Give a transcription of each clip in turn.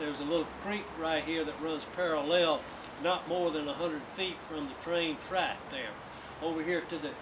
there's a little creek right here that runs parallel, not more than 100 feet from the train track there. Over here to the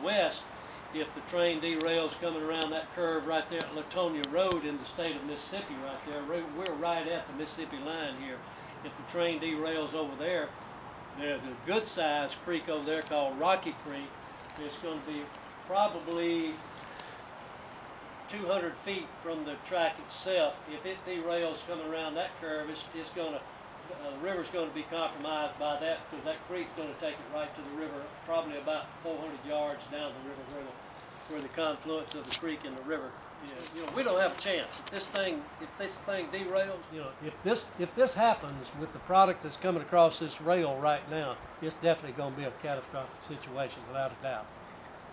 west, if the train derails coming around that curve right there at Latonia Road in the state of Mississippi right there, we're right at the Mississippi line here. If the train derails over there, there's a good sized creek over there called Rocky Creek. It's going to be probably 200 feet from the track itself. If it derails coming around that curve, it's going to, the river's going to be compromised by that, because that creek's going to take it right to the river, probably about 400 yards down the river where the confluence of the creek and the river is. You know, we don't have a chance. If this thing derails, you know, if this happens with the product that's coming across this rail right now, it's definitely going to be a catastrophic situation without a doubt.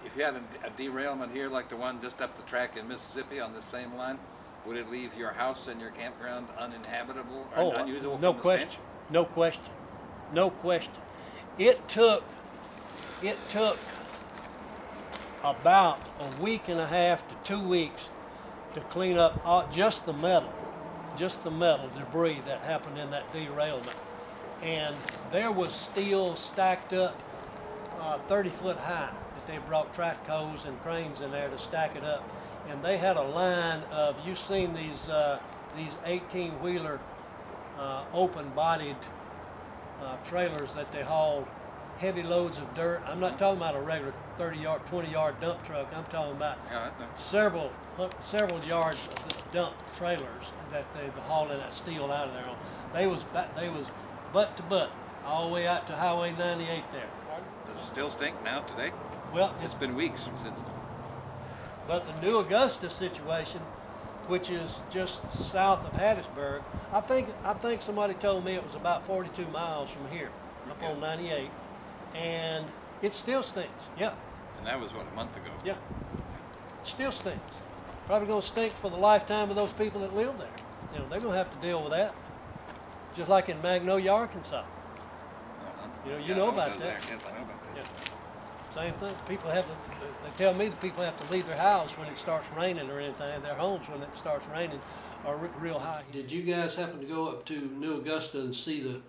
If you had a derailment here like the one just up the track in Mississippi on this same line, would it leave your house and your campground uninhabitable or unusable? No question. No question. No question. It took about a week and a half to 2 weeks to clean up just the metal debris that happened in that derailment. And there was steel stacked up 30 foot high. They brought track hoes and cranes in there to stack it up, and they had a line of, you've seen these 18-wheeler open-bodied trailers that they haul heavy loads of dirt. I'm not talking about a regular 30-yard, 20-yard dump truck. I'm talking about several yards of dump trailers that they were hauling that steel out of there on. They was butt to butt all the way out to Highway 98 there. Does it still stink now today? Well, it's been weeks since. But the New Augusta situation, which is just south of Hattiesburg, I think somebody told me it was about 42 miles from here, up on 98, and it still stinks. Yeah. And that was what, a month ago? Yeah. It still stinks. Probably going to stink for the lifetime of those people that live there. You know, they're going to have to deal with that. Just like in Magnolia, Arkansas. You know about that. Yes, I know about that. Yeah. Same thing. People have to, they tell me that people have to leave their house when it starts raining or anything. Their homes when it starts raining are real high. Did you guys happen to go up to New Augusta and see the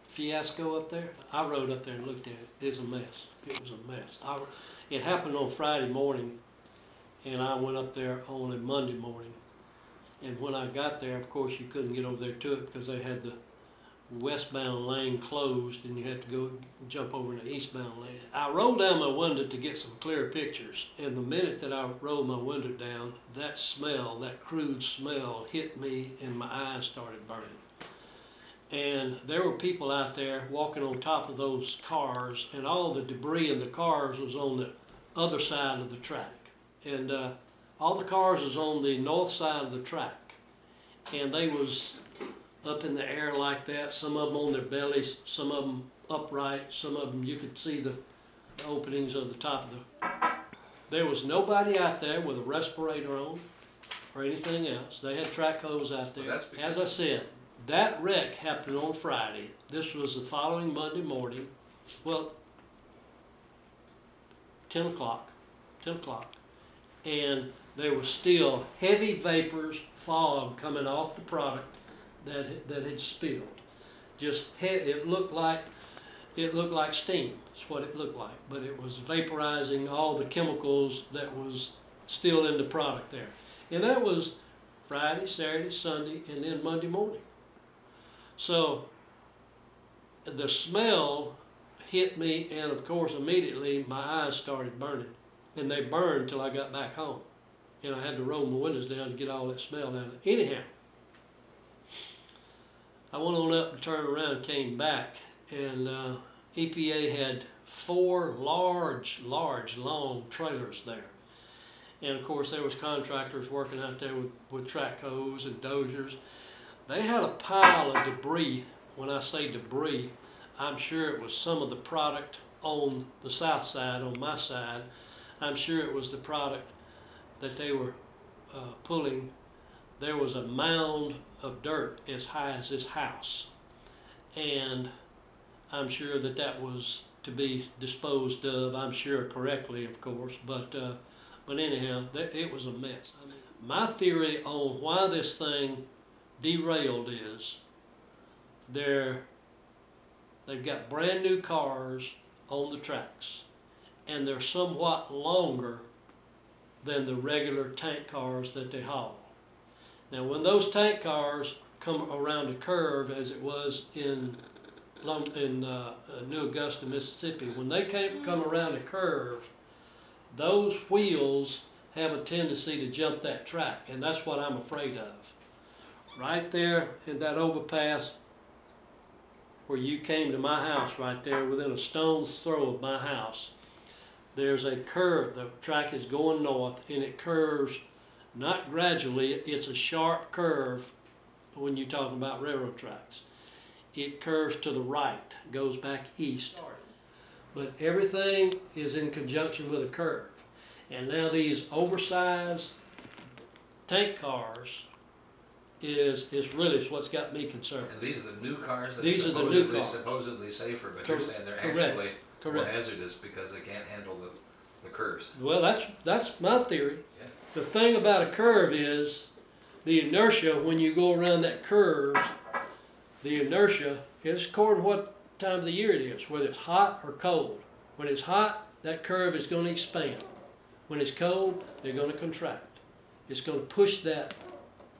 fiasco up there? I rode up there and looked at it. It's a mess. It was a mess. It happened on Friday morning, and I went up there on a Monday morning. And when I got there, of course, you couldn't get over there to it because they had the westbound lane closed, and you had to go jump over in the eastbound lane. I rolled down my window to get some clear pictures, and the minute that I rolled my window down, that smell, that crude smell, hit me, and my eyes started burning. And there were people out there walking on top of those cars, and all the debris in the cars was on the other side of the track. And all the cars was on the north side of the track, and they was up in the air like that, some of them on their bellies, some of them upright, some of them you could see the openings of the top of the... There was nobody out there with a respirator on or anything else. They had track hose out there. Well, as I said, that wreck happened on Friday. This was the following Monday morning. Well, 10 o'clock. And there was still heavy vapors, fog coming off the product that had spilled. Just it looked like steam. That's what it looked like. But it was vaporizing all the chemicals that was still in the product there. And that was Friday, Saturday, Sunday, and then Monday morning. So the smell hit me, and of course immediately my eyes started burning. And they burned till I got back home. And I had to roll my windows down to get all that smell out. Anyhow, I went on up and turned around and came back, and EPA had 4 large, long trailers there. And of course there was contractors working out there with track hoes and dozers. They had a pile of debris. When I say debris, I'm sure it was some of the product on the south side, on my side. I'm sure it was the product that they were pulling. There was a mound of dirt as high as this house, and I'm sure that was to be disposed of, I'm sure correctly, of course, but anyhow, it was a mess. I mean, my theory on why this thing derailed is they've got brand new cars on the tracks, and they're somewhat longer than the regular tank cars that they haul. Now, when those tank cars come around a curve, as it was in New Augusta, Mississippi, when they come around a curve, those wheels have a tendency to jump that track, and that's what I'm afraid of. Right there in that overpass where you came to my house, right there within a stone's throw of my house, there's a curve. The track is going north, and it curves not gradually, it's a sharp curve when you're talking about railroad tracks. It curves to the right, goes back east. But everything is in conjunction with a curve. And now these oversized tank cars is really what's got me concerned. And these are the new cars that these are the new cars. supposedly safer, but you're saying they're actually more hazardous because they can't handle the curves. Well, that's my theory. Yeah. The thing about a curve is the inertia when you go around that curve, the inertia is according to what time of the year it is, whether it's hot or cold. When it's hot, that curve is going to expand. When it's cold, they're going to contract. It's going to push that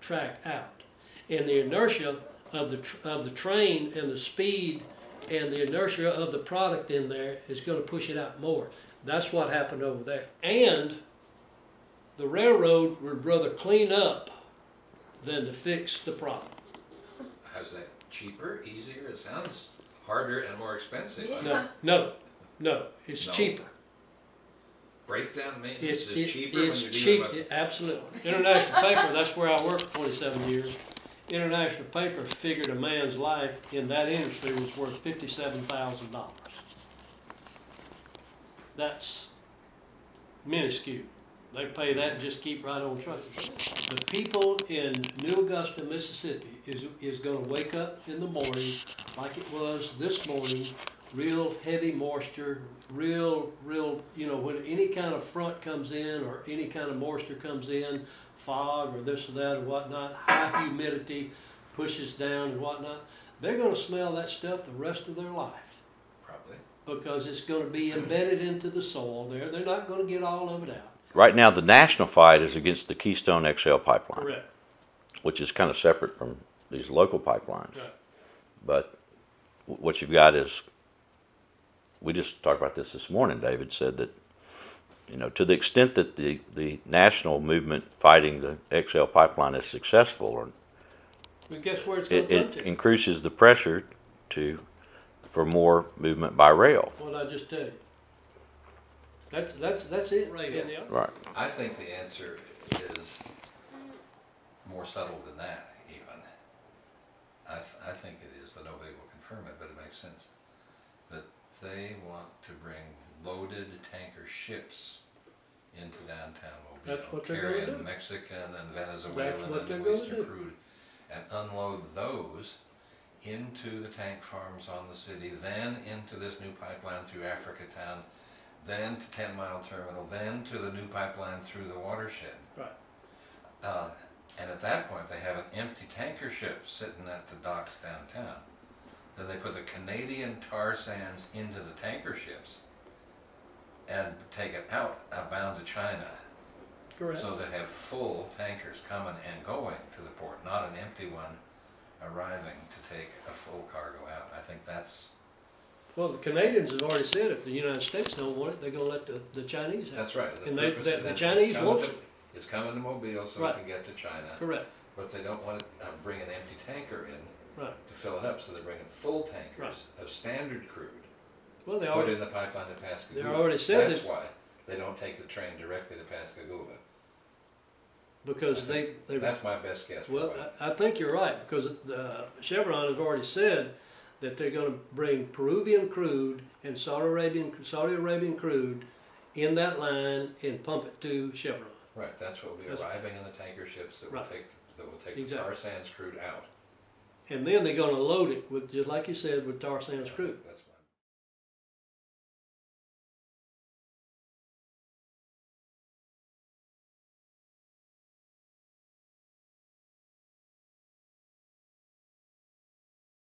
track out. And the inertia of the train and the speed and the inertia of the product in there is going to push it out more. That's what happened over there. And the railroad would rather clean up than to fix the problem. How's that? Cheaper, easier? It sounds harder and more expensive. Yeah. No, it's cheaper. Breakdown maintenance is cheaper it's when you're cheap, dealing with... absolutely. International Paper, that's where I worked for 27 years. International Paper figured a man's life in that industry was worth $57,000. That's minuscule. They pay that and just keep right on trucking. The people in New Augusta, Mississippi is going to wake up in the morning like it was this morning, real heavy moisture, real, you know, when any kind of front comes in or any kind of moisture comes in, fog or this or that or whatnot, high humidity pushes down and whatnot, they're going to smell that stuff the rest of their life. Probably. Because it's going to be embedded into the soil there. They're not going to get all of it out. Right now, the national fight is against the Keystone XL pipeline, Correct. which is kind of separate from these local pipelines. Right. But what you've got is, we just talked about this morning, David said that, you know, to the extent that the national movement fighting the XL pipeline is successful, But guess where it's going to come it to? increases the pressure for more movement by rail. What did I just tell you? That's it. Rail. Right. I think the answer is more subtle than that, even. I think it is, though nobody will confirm it, but it makes sense. That they want to bring loaded tanker ships into downtown Mobile. That's what they're carry gonna in do. Mexican and Venezuelan That's what and they're Middle gonna Eastern do. crude and unload those into the tank farms on the city, then into this new pipeline through Africa Town, then to 10 Mile Terminal, then to the new pipeline through the watershed. Right. And at that point, they have an empty tanker ship sitting at the docks downtown. Then they put the Canadian tar sands into the tanker ships and take it out, bound to China. Correct. So they have full tankers coming and going to the port, not an empty one arriving to take a full cargo out. I think that's... Well, the Canadians have already said if the United States don't want it, they're going to let the Chinese have it. That's right. And the Chinese want it. It's coming to Mobile so Right. it can get to China. Correct. But they don't want to bring an empty tanker in Right. to fill it up, so they're bringing full tankers Right. of standard crude, Well, they put already in the pipeline to Pascagoula. They already said That's that- why they don't take the train directly to Pascagoula. because they That's my best guess. For well, why. I think you're right because Chevron has already said that they're going to bring Peruvian crude and Saudi Arabian crude in that line and pump it to Chevron. Right, that's what will be arriving in the tanker ships that will Right. take the Exactly. tar sands crude out. And then they're going to load it with, just like you said, with tar sands crude. That's